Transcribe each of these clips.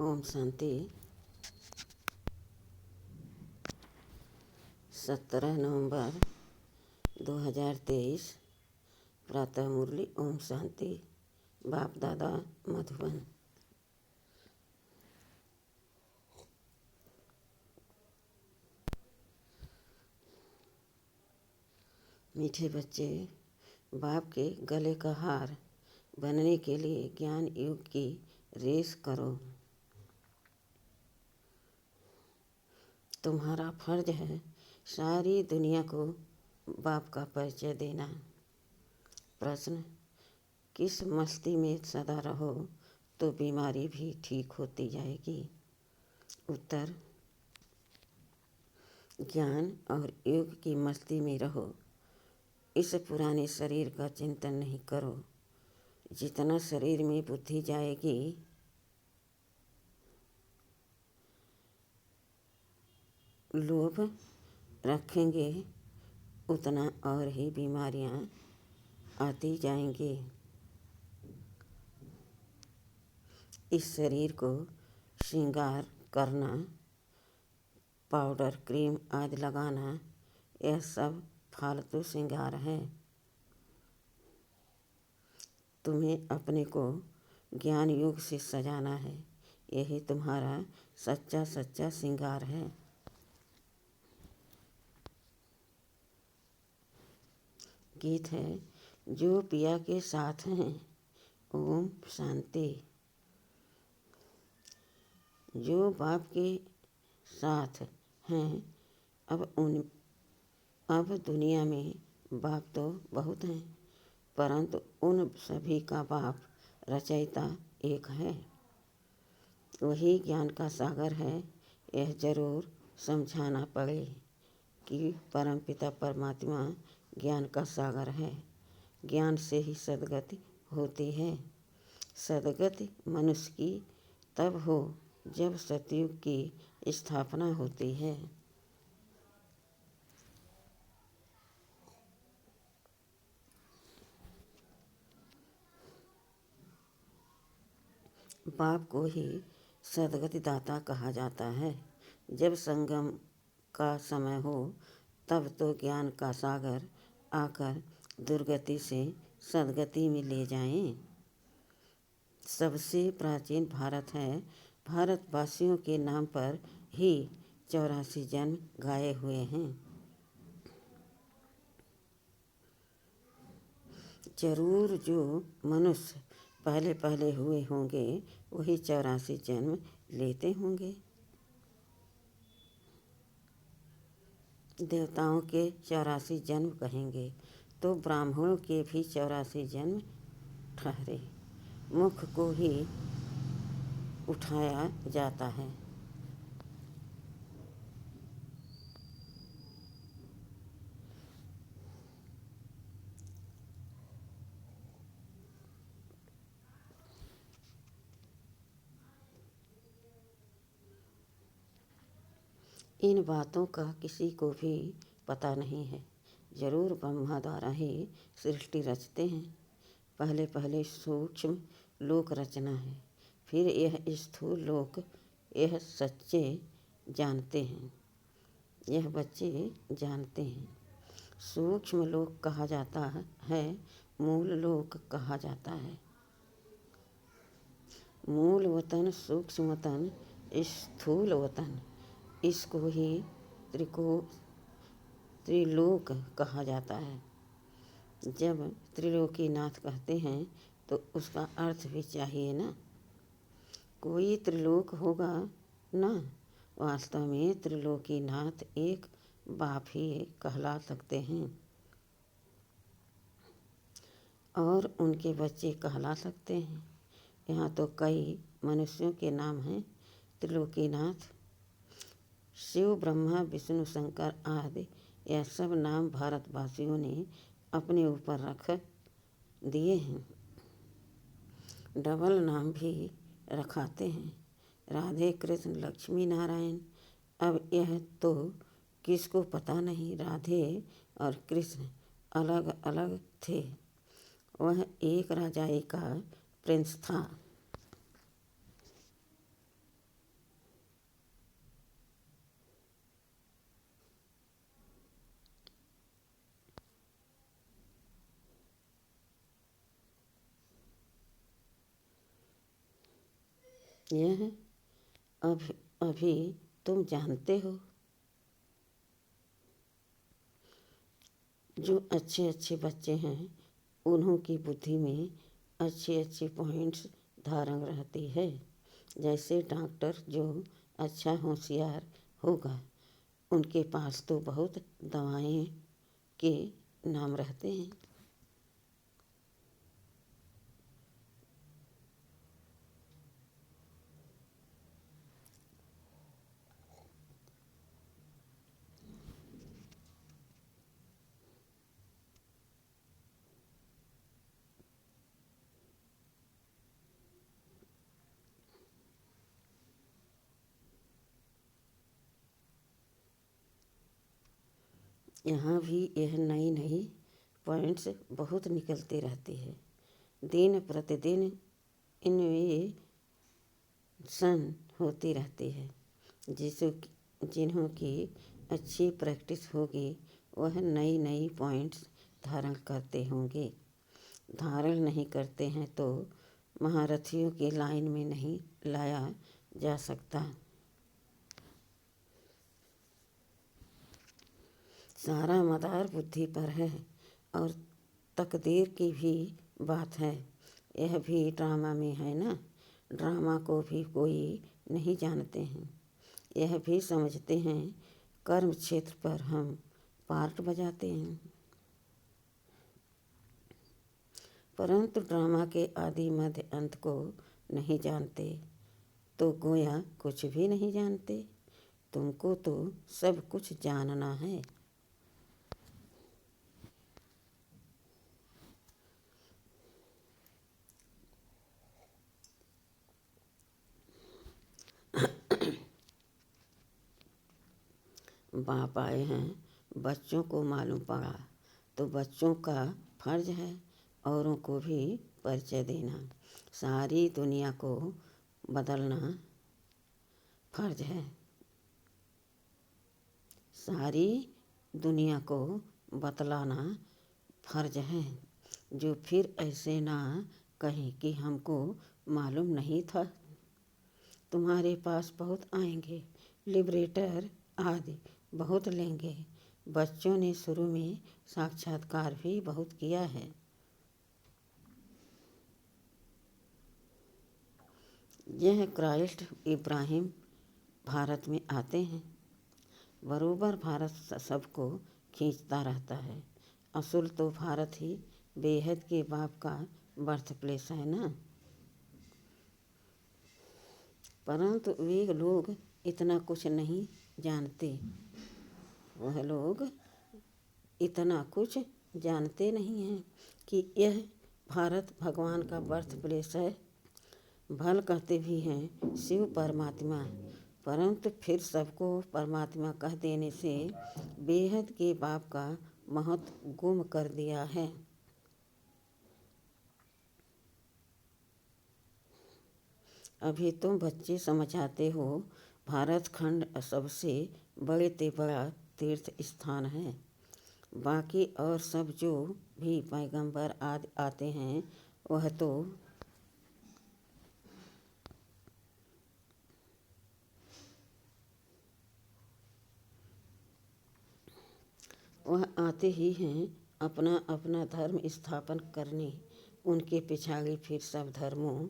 ओम शांति। 17 नवंबर 2023 प्रातः मुरली। ओम शांति। बाप दादा मधुबन। मीठे बच्चे, बाप के गले का हार बनने के लिए ज्ञान युग की रेस करो। तुम्हारा फर्ज है सारी दुनिया को बाप का परिचय देना। प्रश्न: किस मस्ती में सदा रहो तो बीमारी भी ठीक होती जाएगी? उत्तर: ज्ञान और योग की मस्ती में रहो। इस पुराने शरीर का चिंतन नहीं करो। जितना शरीर में बुद्धि जाएगी, लोभ रखेंगे, उतना और ही बीमारियां आती जाएंगी। इस शरीर को श्रृंगार करना, पाउडर क्रीम आदि लगाना, यह सब फालतू श्रृंगार है। तुम्हें अपने को ज्ञान योग से सजाना है। यही तुम्हारा सच्चा सच्चा श्रृंगार है। गीत है, जो पिया के साथ हैं। ओम शांति। जो बाप के साथ हैं, अब दुनिया में बाप तो बहुत हैं, परंतु उन सभी का बाप रचयिता एक है। वही ज्ञान का सागर है। यह जरूर समझाना पड़े कि परमपिता परमात्मा ज्ञान का सागर है। ज्ञान से ही सद्गति होती है। सद्गति मनुष्य की तब हो जब सतयुग की स्थापना होती है। बाप को ही सद्गति दाता कहा जाता है। जब संगम का समय हो तब तो ज्ञान का सागर आकर दुर्गति से सद्गति में ले जाएं। सबसे प्राचीन भारत है। भारतवासियों के नाम पर ही 84 जन्म गाए हुए हैं। जरूर जो मनुष्य पहले पहले हुए होंगे वही 84 जन्म लेते होंगे। देवताओं के 84 जन्म कहेंगे तो ब्राह्मणों के भी 84 जन्म ठहरे। मुख को ही उठाया जाता है। इन बातों का किसी को भी पता नहीं है। जरूर ब्रह्मा द्वारा ही सृष्टि रचते हैं। पहले पहले सूक्ष्म लोक रचना है, फिर यह स्थूल लोक। यह सच्चे जानते हैं, यह बच्चे जानते हैं। सूक्ष्म लोक कहा जाता है, मूल लोक कहा जाता है। मूल वतन, सूक्ष्म वतन, स्थूल वतन, इसको ही त्रिलोक कहा जाता है। जब त्रिलोकीनाथ कहते हैं तो उसका अर्थ भी चाहिए ना। कोई त्रिलोक होगा ना। वास्तव में त्रिलोकीनाथ एक बाप ही कहला सकते हैं और उनके बच्चे कहला सकते हैं। यहाँ तो कई मनुष्यों के नाम हैं त्रिलोकीनाथ। शिव, ब्रह्मा, विष्णु, शंकर आदि यह सब नाम भारतवासियों ने अपने ऊपर रख दिए हैं। डबल नाम भी रखाते हैं, राधे कृष्ण, लक्ष्मी नारायण। अब यह तो किसको पता नहीं, राधे और कृष्ण अलग अलग थे। वह एक राजाई का प्रिंस था। यह अभी तुम जानते हो। जो अच्छे अच्छे बच्चे हैं उन्हों की बुद्धि में अच्छे अच्छे पॉइंट्स धारण रहती है। जैसे डॉक्टर जो अच्छा होशियार होगा उनके पास तो बहुत दवाएं के नाम रहते हैं। यहाँ भी यह नई नई पॉइंट्स बहुत निकलती रहती है। दिन प्रतिदिन इनोवेशन होती रहती है। जिन्हों की अच्छी प्रैक्टिस होगी वह नई नई पॉइंट्स धारण करते होंगे। धारण नहीं करते हैं तो महारथियों की लाइन में नहीं लाया जा सकता। सारा मदार बुद्धि पर है और तकदीर की भी बात है। यह भी ड्रामा में है ना। ड्रामा को भी कोई नहीं जानते हैं। यह भी समझते हैं कर्म क्षेत्र पर हम पार्ट बजाते हैं, परंतु ड्रामा के आदि मध्य अंत को नहीं जानते तो गोया कुछ भी नहीं जानते। तुमको तो सब कुछ जानना है। बाप आए हैं, बच्चों को मालूम पड़ा तो बच्चों का फर्ज है औरों को भी परिचय देना। सारी दुनिया को बदलना फर्ज है। सारी दुनिया को बतलाना फर्ज है। जो फिर ऐसे ना कहें कि हमको मालूम नहीं था। तुम्हारे पास बहुत आएंगे, लिबरेटर आदि बहुत लेंगे। बच्चों ने शुरू में साक्षात्कार भी बहुत किया है। यह क्राइस्ट इब्राहिम भारत में आते हैं। बरोबर भारत सबको खींचता रहता है। असल तो भारत ही बेहद के बाप का बर्थ प्लेस है ना। परंतु वे लोग इतना कुछ नहीं जानते। वह लोग इतना कुछ जानते नहीं हैं कि यह भारत भगवान का बर्थ प्लेस है। भल कहते भी हैं शिव परमात्मा, परंतु फिर सबको परमात्मा कह देने से बेहद के बाप का महत्व गुम कर दिया है। अभी तुम बच्चे समझाते हो भारत खंड सबसे बड़े ते बड़ा तीर्थ स्थान है। बाकी और सब जो भी पैगंबर आदि आते हैं वह तो आते ही हैं अपना अपना धर्म स्थापन करने। उनके पिछाड़ी फिर सब धर्मों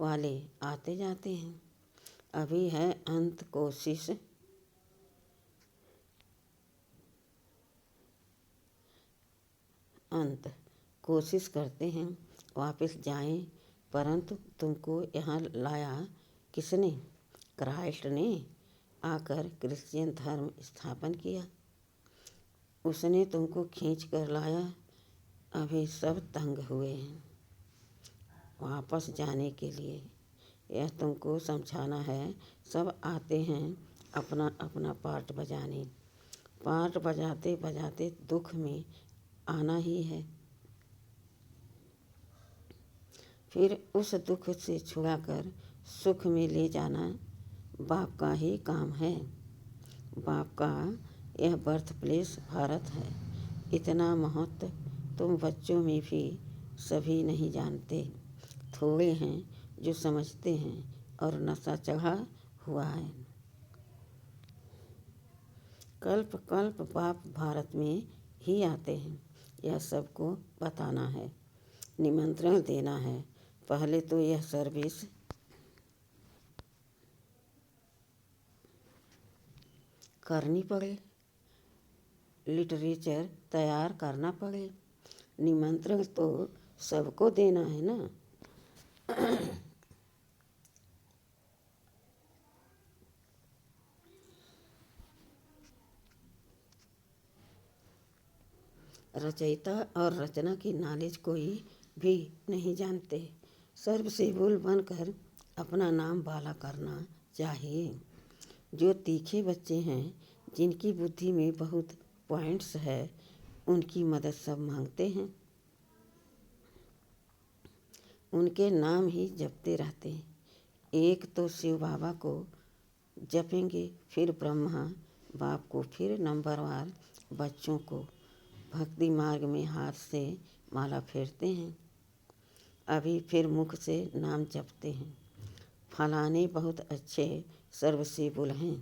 वाले आते जाते हैं। अभी है अंत कोशिश करते हैं वापस जाएं, परंतु तुमको यहाँ लाया किसने? क्राइस्ट ने आकर क्रिश्चियन धर्म स्थापन किया। उसने तुमको खींच कर लाया। अभी सब तंग हुए हैं वापस जाने के लिए। यह तुमको समझाना है। सब आते हैं अपना अपना पार्ट बजाने। पार्ट बजाते बजाते दुख में आना ही है। फिर उस दुख से छुड़ाकर सुख में ले जाना बाप का ही काम है। बाप का यह बर्थ प्लेस भारत है। इतना महत्व तुम बच्चों में भी सभी नहीं जानते। थोड़े हैं जो समझते हैं और नशा चढ़ा हुआ है। कल्प कल्प बाप भारत में ही आते हैं, यह सबको बताना है, निमंत्रण देना है। पहले तो यह सर्विस करनी पड़े, लिटरेचर तैयार करना पड़े। निमंत्रण तो सबको देना है ना। रचयिता और रचना की नॉलेज कोई भी नहीं जानते। सर्वसेबुल बनकर अपना नाम बाला करना चाहिए। जो तीखे बच्चे हैं, जिनकी बुद्धि में बहुत पॉइंट्स है, उनकी मदद सब मांगते हैं। उनके नाम ही जपते रहते हैं। एक तो शिव बाबा को जपेंगे, फिर ब्रह्मा बाप को, फिर नंबरवार बच्चों को। भक्ति मार्ग में हाथ से माला फेरते हैं, अभी फिर मुख से नाम जपते हैं। फलाने बहुत अच्छे सर्वसेबुल हैं,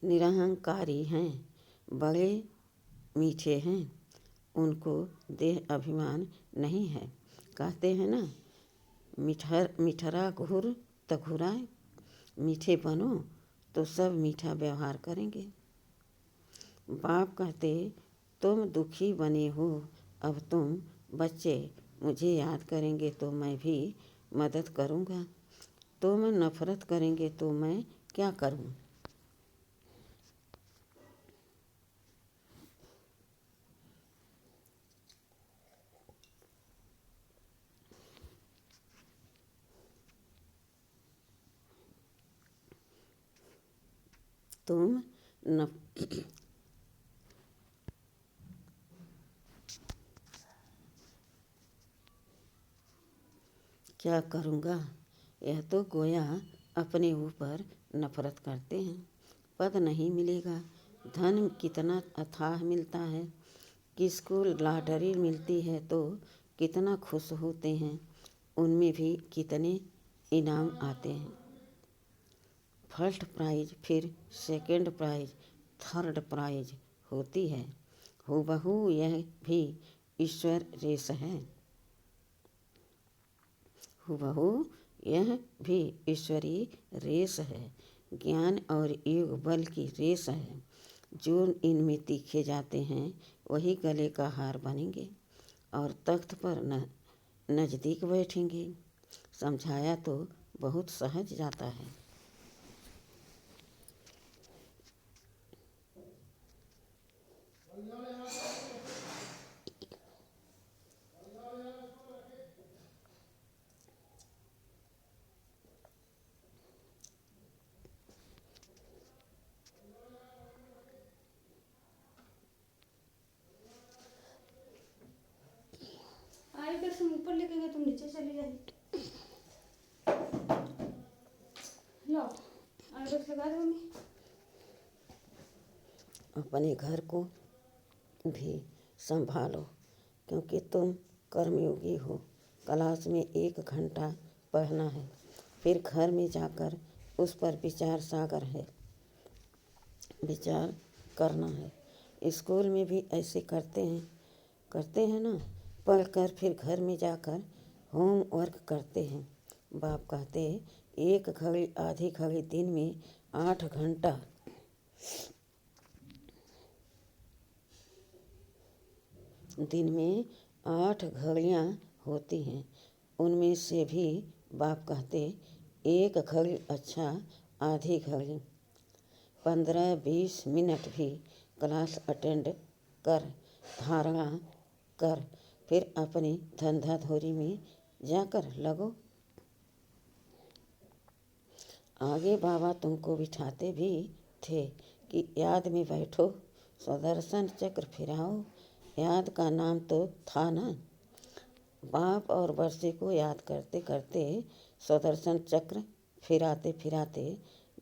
निरहंकारी हैं, बड़े मीठे हैं, उनको देह अभिमान नहीं है। कहते हैं ना, मिठरा घूर त घुराए। मीठे बनो तो सब मीठा व्यवहार करेंगे। बाप कहते, तुम दुखी बने हो, अब तुम बच्चे मुझे याद करेंगे तो मैं भी मदद करूँगा। तुम नफरत करेंगे तो मैं क्या करूँ। तुम न क्या करूँगा, यह तो गोया अपने ऊपर नफरत करते हैं। पद नहीं मिलेगा, धन कितना अथाह मिलता है। किसको लॉटरी मिलती है तो कितना खुश होते हैं, उनमें भी कितने इनाम आते हैं। फर्स्ट प्राइज, फिर सेकंड प्राइज, थर्ड प्राइज होती है। हूबहू यह भी ईश्वर रेस है। हूबहू यह भी ईश्वरीय रेस है। ज्ञान और योग बल की रेस है। जो इनमें तीखे जाते हैं, वही गले का हार बनेंगे और तख्त पर नजदीक बैठेंगे। समझाया तो बहुत सहज जाता है। इधर से ऊपर लेके गए, तुम नीचे चली जाएगी। लो आइबक्स लगा दो मम्मी। अपने घर को भी संभालो, क्योंकि तुम कर्मयोगी हो। क्लास में 1 घंटा पढ़ना है, फिर घर में जाकर उस पर विचार करना है। स्कूल में भी ऐसे करते हैं ना, पढ़कर फिर घर में जाकर होमवर्क करते हैं। बाप कहते, 1 घड़ी आधी घड़ी दिन में 8 घंटा दिन में 8 घड़ियाँ होती हैं। उनमें से भी बाप कहते, 1 घड़ी अच्छा, आधी घड़ी 15-20 मिनट भी क्लास अटेंड कर, धारणा कर, फिर अपनी धंधा धोरी में जाकर लगो। आगे बाबा तुमको बिठाते भी थे कि याद में बैठो, सुदर्शन चक्र फिराओ। याद का नाम तो था ना। बाप और वर्षे को याद करते करते सुदर्शन चक्र फिराते फिराते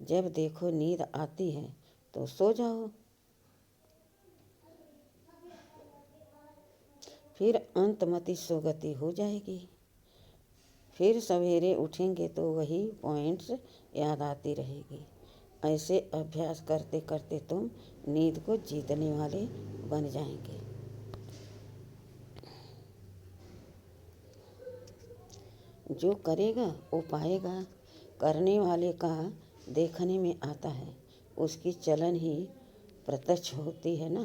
जब देखो नींद आती है तो सो जाओ। फिर अंतमति सोगति हो जाएगी। फिर सवेरे उठेंगे तो वही पॉइंट्स याद आती रहेगी। ऐसे अभ्यास करते करते तुम नींद को जीतने वाले बन जाएंगे। जो करेगा वो पाएगा। करने वाले का देखने में आता है, उसकी चलन ही प्रत्यक्ष होती है ना।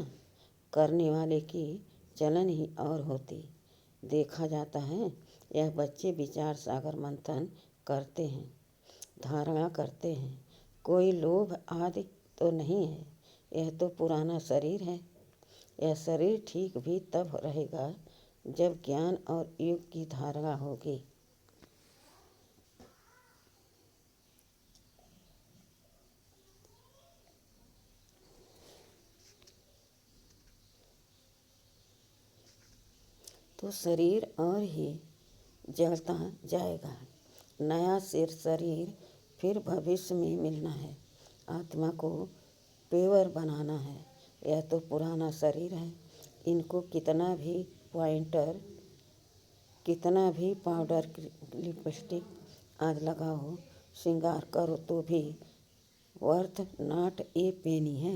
करने वाले की चलन ही और होती। देखा जाता है यह बच्चे विचार सागर मंथन करते हैं, धारणा करते हैं। कोई लोभ आदि तो नहीं है, यह तो पुराना शरीर है। यह शरीर ठीक भी तब रहेगा जब ज्ञान और योग की धारणा होगी। तो शरीर और ही जलता जाएगा। नया सिर शरीर फिर भविष्य में मिलना है। आत्मा को पेवर बनाना है। यह तो पुराना शरीर है। इनको कितना भी पॉइंटर, कितना भी पाउडर, लिपस्टिक आदि लगाओ, श्रृंगार करो तो भी वर्थ नॉट ए पेनी है।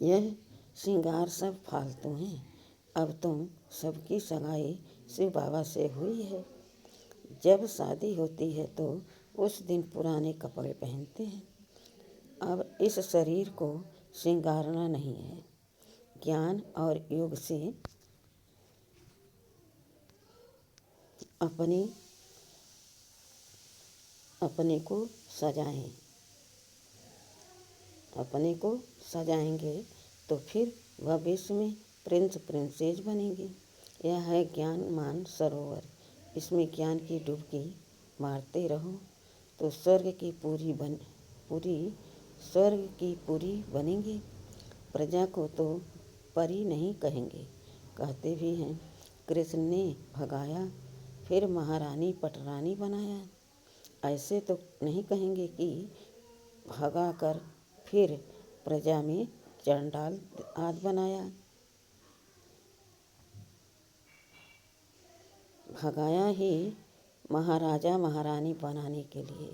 यह श्रृंगार सब फालतू हैं। अब तुम सबकी सगाई शिव बाबा से हुई है। जब शादी होती है तो उस दिन पुराने कपड़े पहनते हैं। अब इस शरीर को श्रृंगारना नहीं है। ज्ञान और योग से अपने को सजाएं। अपने को सजाएंगे तो फिर भविष्य में प्रिंस प्रिंसेस बनेंगे। यह है ज्ञान मान सरोवर। इसमें ज्ञान की डुबकी मारते रहो तो स्वर्ग की पूरी बनेंगे। प्रजा को तो परी नहीं कहेंगे, कहते भी हैं। कृष्ण ने भगाया फिर महारानी पटरानी बनाया। ऐसे तो नहीं कहेंगे कि भगा कर फिर प्रजा में चंडाल आदि बनाया। भगाया ही महाराजा महारानी बनाने के लिए।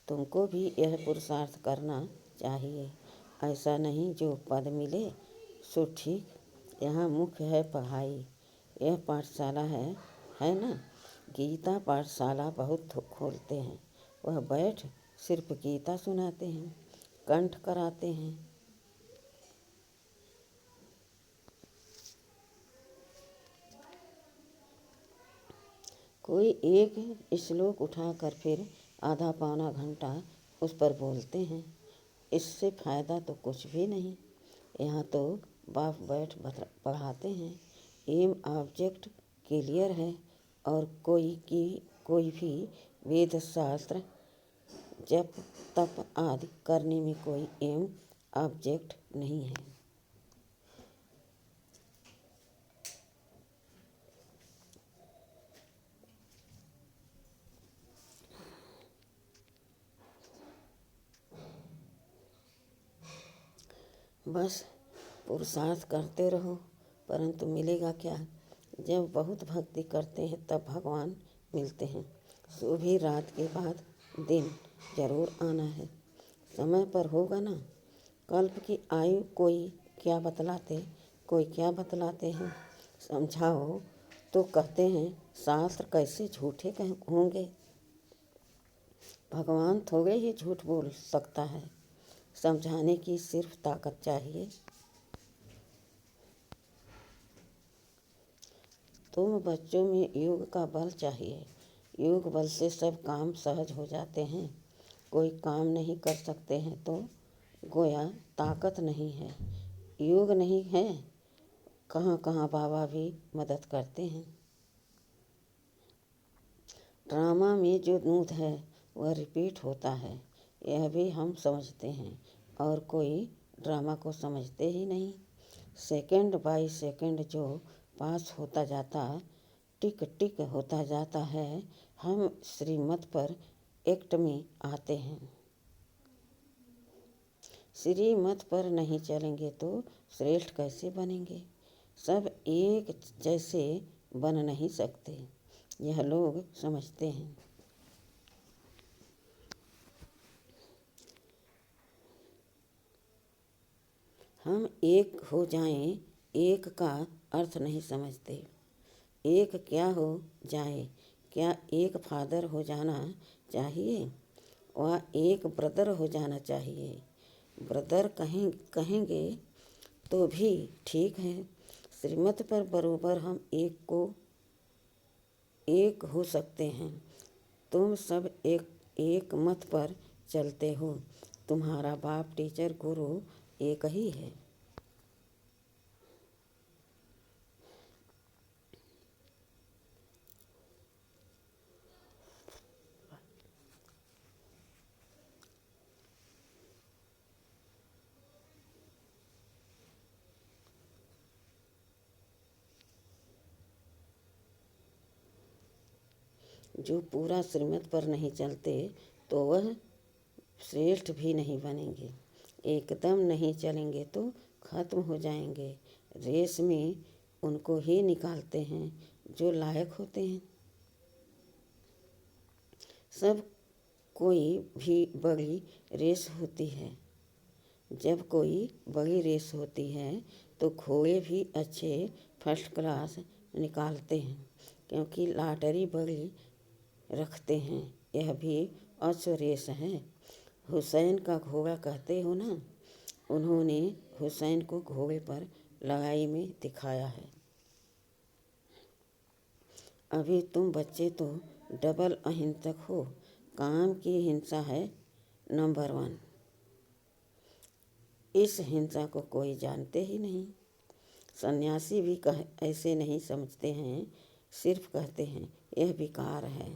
तुमको भी यह पुरुषार्थ करना चाहिए। ऐसा नहीं जो पद मिले सो ठीक। यहाँ मुख्य है पढ़ाई। यह पाठशाला है ना। गीता पाठशाला बहुत खोलते हैं। वह बैठ सिर्फ गीता सुनाते हैं, कंठ कराते हैं। कोई एक श्लोक उठाकर फिर आधा पौना घंटा उस पर बोलते हैं। इससे फायदा तो कुछ भी नहीं। यहाँ तो बाप बैठ पढ़ाते हैं। एम ऑब्जेक्ट क्लियर है और कोई भी वेद शास्त्र जप तप आदि करने में कोई एम ऑब्जेक्ट नहीं है। बस पुरुषार्थ करते रहो। परंतु मिलेगा क्या? जब बहुत भक्ति करते हैं तब भगवान मिलते हैं। सो भी रात के बाद दिन जरूर आना है। समय पर होगा ना। कल्प की आयु कोई क्या बतलाते हैं। समझाओ तो कहते हैं शास्त्र कैसे झूठे होंगे। भगवान थोड़े ही झूठ बोल सकता है। समझाने की सिर्फ ताकत चाहिए। तुम बच्चों में योग का बल चाहिए। योग बल से सब काम सहज हो जाते हैं। कोई काम नहीं कर सकते हैं तो गोया ताकत नहीं है, योग नहीं है। कहाँ कहाँ बाबा भी मदद करते हैं। ड्रामा में जो नूत है वह रिपीट होता है, यह भी हम समझते हैं। और कोई ड्रामा को समझते ही नहीं। सेकंड बाय सेकंड जो पास होता जाता, टिक टिक होता जाता है। हम श्रीमत पर एक्ट में आते हैं। श्रीमत पर नहीं चलेंगे तो श्रेष्ठ कैसे बनेंगे। सब एक जैसे बन नहीं सकते, यह लोग समझते हैं। हम एक हो जाएं, एक का अर्थ नहीं समझते। एक क्या हो जाए? क्या एक फादर हो जाना चाहिए व एक ब्रदर हो जाना चाहिए? ब्रदर कहेंगे तो भी ठीक है। श्रीमत पर बरोबर हम एक हो सकते हैं। तुम सब एक मत पर चलते हो। तुम्हारा बाप, टीचर, गुरु एक ही है। जो पूरा श्रीमत पर नहीं चलते तो वह श्रेष्ठ भी नहीं बनेंगे। एकदम नहीं चलेंगे तो खत्म हो जाएंगे। रेस में उनको ही निकालते हैं जो लायक होते हैं। सब कोई भी बड़ी रेस होती है। जब कोई बड़ी रेस होती है तो घोड़े भी अच्छे फर्स्ट क्लास निकालते हैं, क्योंकि लॉटरी बड़ी रखते हैं। यह भी अश्व रेस है। हुसैन का घोड़ा कहते हो ना, उन्होंने हुसैन को घोड़े पर लड़ाई में दिखाया है। अभी तुम बच्चे तो डबल अहिंसक हो। काम की हिंसा है नंबर 1। इस हिंसा को कोई जानते ही नहीं। सन्यासी भी ऐसे नहीं समझते हैं, सिर्फ कहते हैं यह विकार है।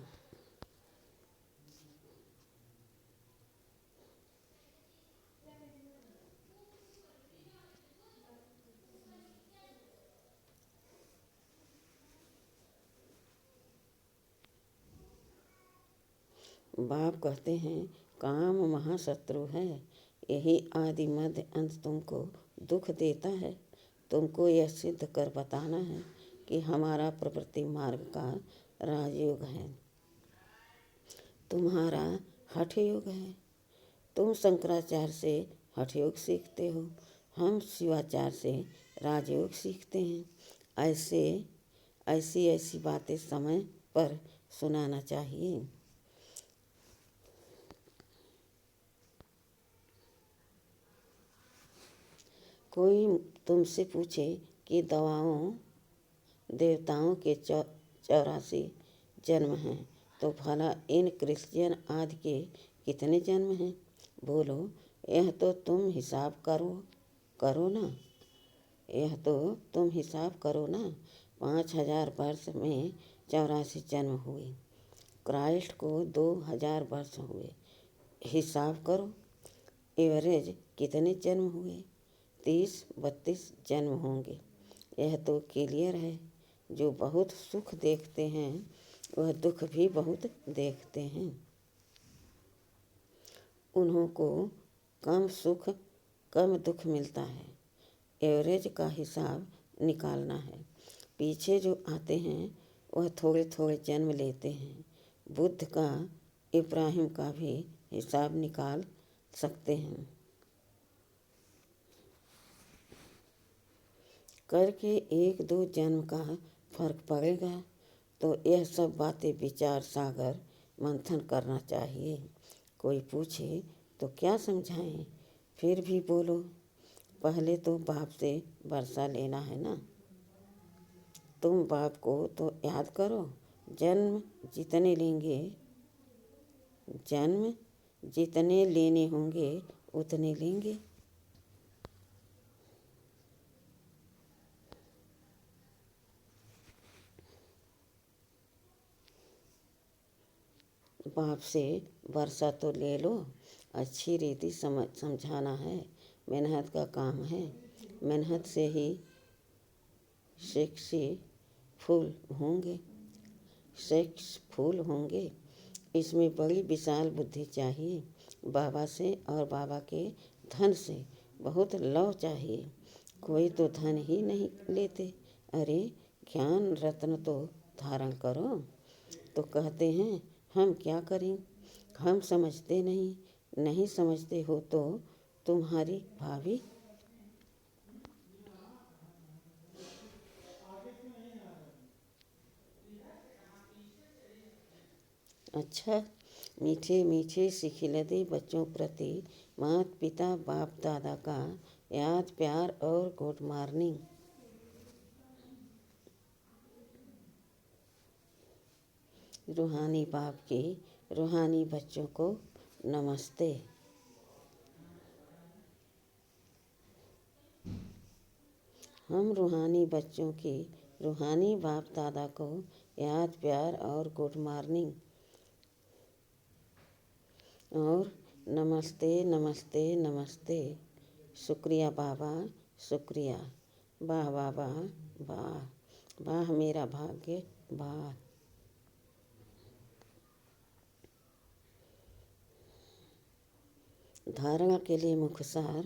बाप कहते हैं काम महाशत्रु है। यही आदि मध्य अंत तुमको दुख देता है। तुमको यह सिद्ध कर बताना है कि हमारा प्रवृत्ति मार्ग का राजयोग है, तुम्हारा हठ योग है। तुम शंकराचार्य से हठ योग सीखते हो, हम शिवाचार्य से राजयोग सीखते हैं। ऐसी बातें समय पर सुनाना चाहिए। कोई तुमसे पूछे कि देवताओं के 84 जन्म हैं, तो भला इन क्रिश्चियन आदि के कितने जन्म हैं? बोलो, यह तो तुम हिसाब करो ना। यह तो तुम हिसाब करो ना। 5000 वर्ष में 84 जन्म हुए। क्राइस्ट को 2000 वर्ष हुए। हिसाब करो, एवरेज कितने जन्म हुए? 30-32 जन्म होंगे। यह तो क्लियर है। जो बहुत सुख देखते हैं वह दुख भी बहुत देखते हैं। उन्हों को कम सुख कम दुख मिलता है। एवरेज का हिसाब निकालना है। पीछे जो आते हैं वह थोड़े थोड़े जन्म लेते हैं। बुद्ध का, इब्राहिम का भी हिसाब निकाल सकते हैं। करके 1-2 जन्म का फर्क पड़ेगा तो यह सब बातें विचार सागर मंथन करना चाहिए। कोई पूछे तो क्या समझाएं? फिर भी बोलो, पहले तो बाप से वर्षा लेना है ना। तुम बाप को तो याद करो। जन्म जितने लेने होंगे उतने लेंगे। बाप से वर्षा तो ले लो। अच्छी रीति समझाना है। मेहनत का काम है। मेहनत से ही सक्सेसफुल होंगे। इसमें बड़ी विशाल बुद्धि चाहिए। बाबा से और बाबा के धन से बहुत लव चाहिए। कोई तो धन ही नहीं लेते। अरे ज्ञान रत्न तो धारण करो। तो कहते हैं हम क्या करें, हम समझते नहीं, नहीं समझते हो तो तुम्हारी भाभी। अच्छा, मीठे मीठे सिखिलते बच्चों प्रति माता पिता बाप दादा का याद प्यार और गुड मॉर्निंग। रूहानी बाप के रूहानी बच्चों को नमस्ते। हम रूहानी बच्चों के रूहानी बाप दादा को याद प्यार और गुड मॉर्निंग और नमस्ते नमस्ते नमस्ते। शुक्रिया बाबा, शुक्रिया। वाह बाबा, वाह वाह मेरा भाग्य, वाह। धारणा के लिए मुख्य सार।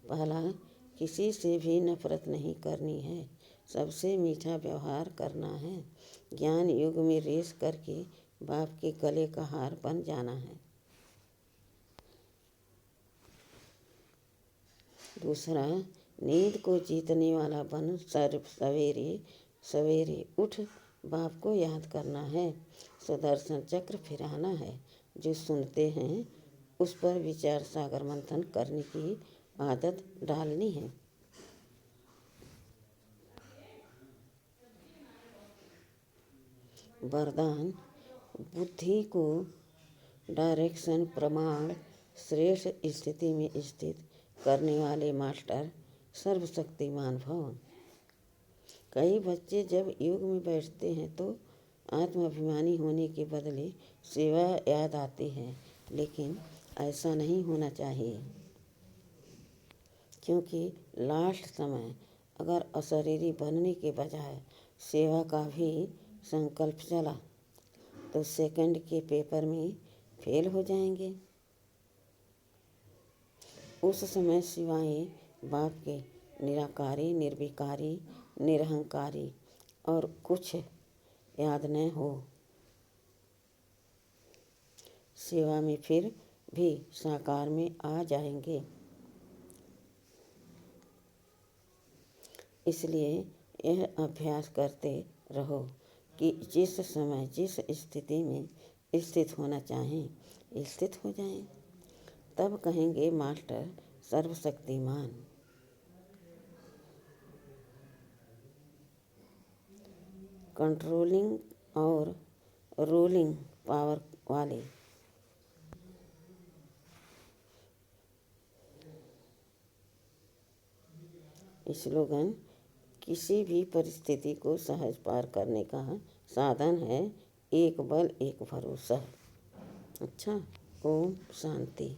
पहला, किसी से भी नफरत नहीं करनी है, सबसे मीठा व्यवहार करना है। ज्ञान युग में रेस करके बाप के गले का हार बन जाना है। दूसरा, नींद को जीतने वाला बन सवेरे सवेरे उठ बाप को याद करना है। सुदर्शन चक्र फिराना है। जो सुनते हैं उस पर विचार सागर मंथन करने की आदत डालनी है। वरदान, बुद्धि को डायरेक्शन प्रमाण श्रेष्ठ स्थिति में स्थित करने वाले मास्टर सर्वशक्तिमान भव। कई बच्चे जब योग में बैठते हैं तो आत्माभिमानी होने के बदले सेवा याद आती है, लेकिन ऐसा नहीं होना चाहिए, क्योंकि लास्ट समय अगर अशरीरी बनने के बजाय सेवा का भी संकल्प चला तो सेकंड के पेपर में फेल हो जाएंगे। उस समय सिवाय बाप के निराकारी, निर्विकारी, निरहंकारी और कुछ याद न हो, सेवा में फिर भी साकार में आ जाएंगे। इसलिए यह अभ्यास करते रहो कि जिस समय जिस स्थिति में स्थित होना चाहें स्थित हो जाएं। तब कहेंगे मास्टर सर्वशक्तिमान। कंट्रोलिंग और रूलिंग पावर वाले। स्लोगन, किसी भी परिस्थिति को सहज पार करने का साधन है एक बल एक भरोसा। अच्छा, ओम शांति।